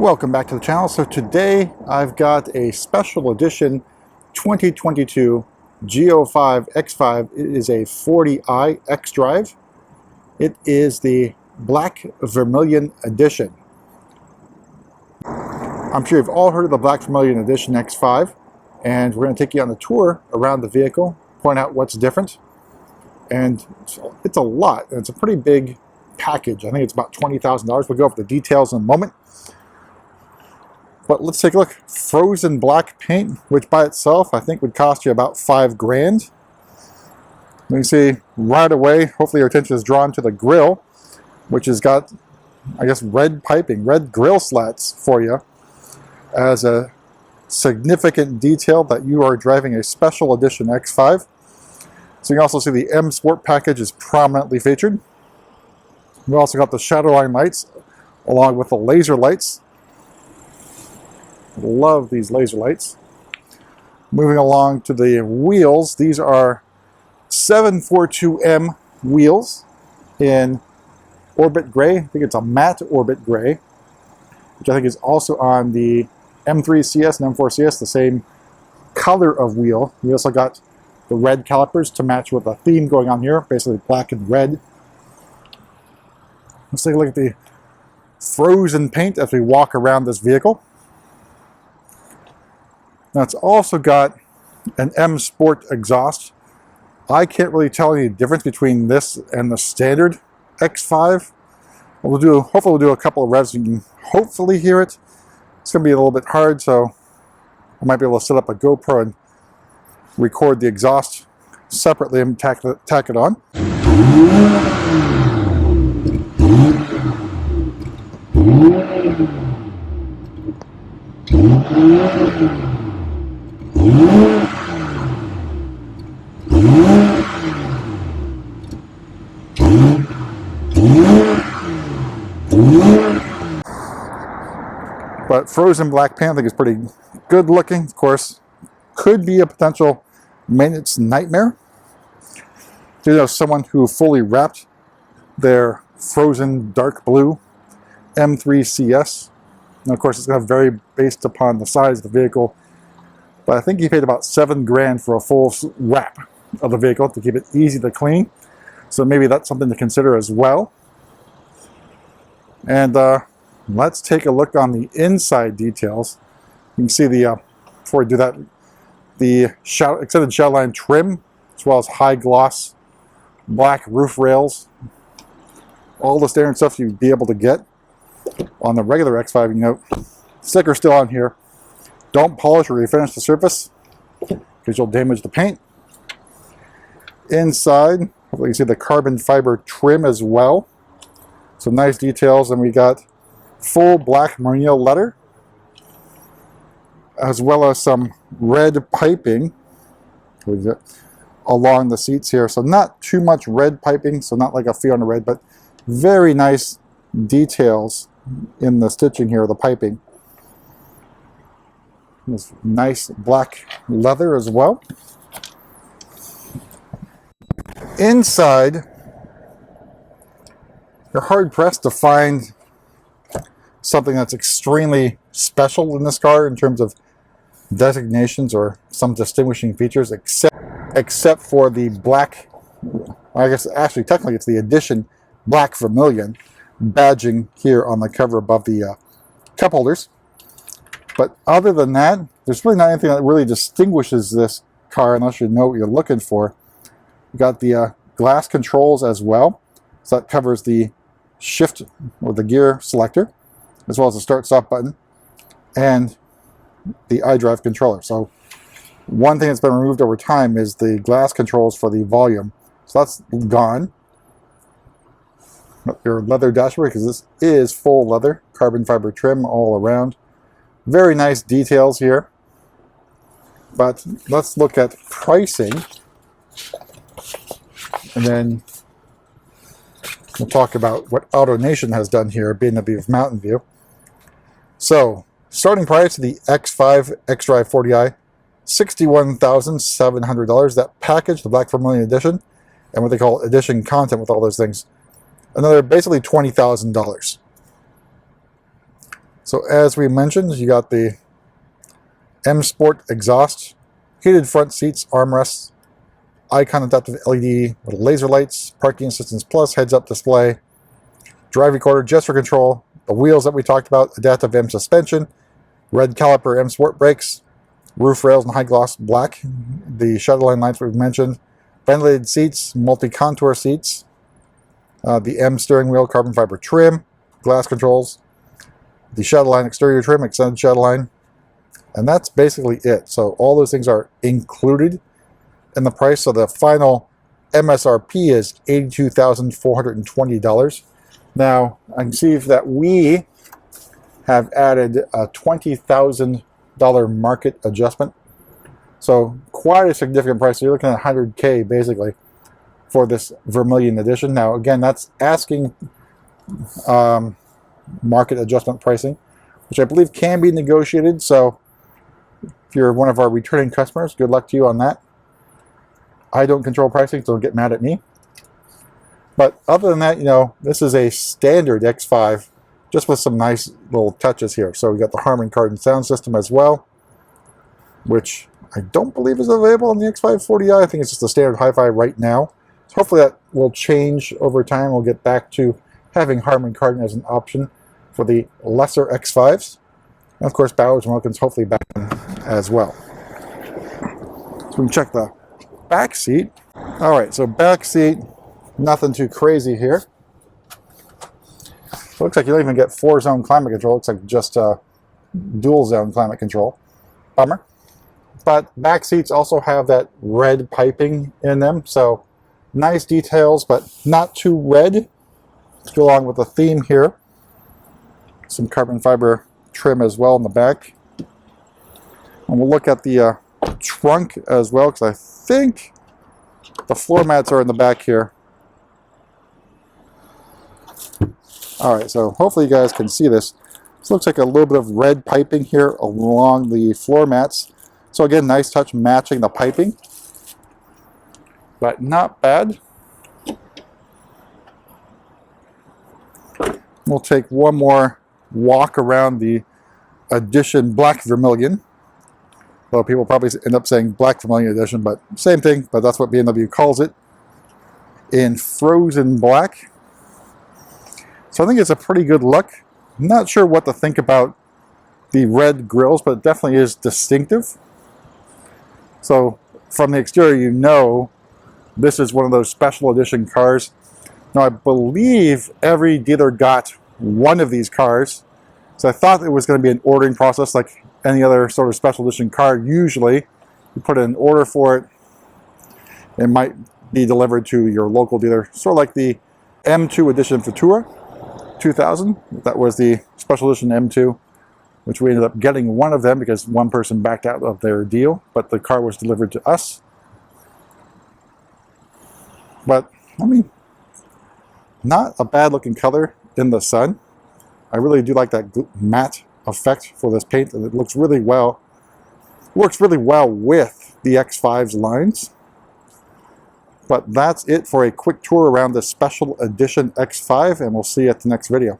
Welcome back to the channel. So today I've got a special edition 2022 G05 X5. It is a 40i xDrive. It is the Black Vermillion edition. I'm sure you've all heard of the Black Vermillion edition X5, and we're going to take you on a tour around the vehicle, point out what's different. And it's a lot. It's a pretty big package. I think it's about $20,000. We'll go over the details in a moment. But let's take a look. Frozen black paint, which by itself I think would cost you about $5 grand. You can see right away, hopefully your attention is drawn to the grille, which has got, I guess, red piping, red grille slats for you as a significant detail that you are driving a special edition X5. So you can also see the M Sport package is prominently featured. We've also got the shadowline lights along with the laser lights. Love these laser lights. Moving along to the wheels, these are 742M wheels in Orbit Gray. I think it's a matte Orbit Gray, which I think is also on the M3 CS and M4 CS, the same color of wheel. We also got the red calipers to match with the theme going on here, basically black and red. Let's take a look at the frozen paint as we walk around this vehicle. Now it's also got an M Sport exhaust. I can't really tell any difference between this and the standard X5. Hopefully we'll do a couple of revs and you can hopefully hear it. It's going to be a little bit hard, so I might be able to set up a GoPro and record the exhaust separately and tack it on. But frozen black paint I think is pretty good looking. Of course, could be a potential maintenance nightmare. You know, someone who fully wrapped their frozen dark blue M3 CS. And of course, it's going to vary based upon the size of the vehicle. But I think he paid about $7 grand for a full wrap of the vehicle to keep it easy to clean. So maybe that's something to consider as well. And let's take a look on the inside details. You can see the, before we do that, the extended shadowline trim, as well as high gloss black roof rails. All the standard stuff you'd be able to get on the regular X5. You know, sticker's still on here. Don't polish or refinish the surface because you'll damage the paint. Inside, hopefully you can see the carbon fiber trim as well. Some nice details, and we got full black merino leather, as well as some red piping along the seats here. So not too much red piping, so not like a Fiona red, but very nice details in the stitching here, the piping. This nice black leather as well. Inside, you're hard pressed to find something that's extremely special in this car in terms of designations or some distinguishing features, except for the black, I guess actually technically it's the edition Black Vermillion badging here on the cover above the cup holders. But other than that, there's really not anything that really distinguishes this car unless you know what you're looking for. You got the glass controls as well, so that covers the shift or the gear selector, as well as the start-stop button and the iDrive controller. So one thing that's been removed over time is the glass controls for the volume. So that's gone. Your leather dashboard, because this is full leather, carbon fiber trim all around. Very nice details here. But let's look at pricing, and then we'll talk about what AutoNation has done here, being a view of Mountain View. So, starting price of the X5 xDrive 40i, $61,700. That package, the Black Vermillion edition, and what they call edition content with all those things, another basically $20,000. So as we mentioned, you got the M Sport exhaust, heated front seats, armrests, icon adaptive LED with laser lights, parking assistance plus, heads-up display, drive recorder, gesture control, the wheels that we talked about, adaptive M suspension, red caliper M Sport brakes, roof rails and high gloss black, the shadowline lights we've mentioned, ventilated seats, multi-contour seats, the M steering wheel, carbon fiber trim, glass controls, the shadowline exterior trim, extended shadowline, and that's basically it. So all those things are included in the price. So the final MSRP is $82,420. Now I can see that we have added a $20,000 market adjustment. So quite a significant price. So you're looking at $100K basically for this Vermillion edition. Now again, that's asking market adjustment pricing, which I believe can be negotiated. So if you're one of our returning customers, good luck to you on that. I don't control pricing, so don't get mad at me. But other than that, you know, this is a standard X5, just with some nice little touches here. So we got the Harman Kardon sound system as well, which I don't believe is available on the X5 40i. I think it's just a standard hi-fi right now. So hopefully that will change over time. We'll get back to having Harman Kardon as an option for the lesser X5s. And of course, Bowers and Wilkins hopefully back in as well. So we can check the back seat. All right, so back seat, nothing too crazy here. So it looks like you don't even get 4-zone climate control. It looks like just dual-zone climate control. Bummer. But back seats also have that red piping in them, so nice details, but not too red. Let's go along with the theme here. Some carbon fiber trim as well in the back. And we'll look at the trunk as well, because I think the floor mats are in the back here. All right, so hopefully you guys can see this. This looks like a little bit of red piping here along the floor mats. So again, nice touch matching the piping, but not bad. We'll take one more walk around the Edition Black Vermillion. Well, people probably end up saying Black Vermillion Edition, but same thing, but that's what BMW calls it, in frozen black. So I think it's a pretty good look. I'm not sure what to think about the red grills, but it definitely is distinctive. So from the exterior, you know this is one of those special edition cars. Now I believe every dealer got one of these cars. So I thought it was going to be an ordering process like any other sort of special edition car. Usually you put in an order for it. It might be delivered to your local dealer. Sort of like the M2 Edition Futura 2000. That was the special edition M2, which we ended up getting one of them because one person backed out of their deal, but the car was delivered to us. But, I mean, not a bad looking color in the sun. I really do like that matte effect for this paint, and it looks really well. Works really well with the X5's lines. But that's it for a quick tour around this special edition X5, and we'll see you at the next video.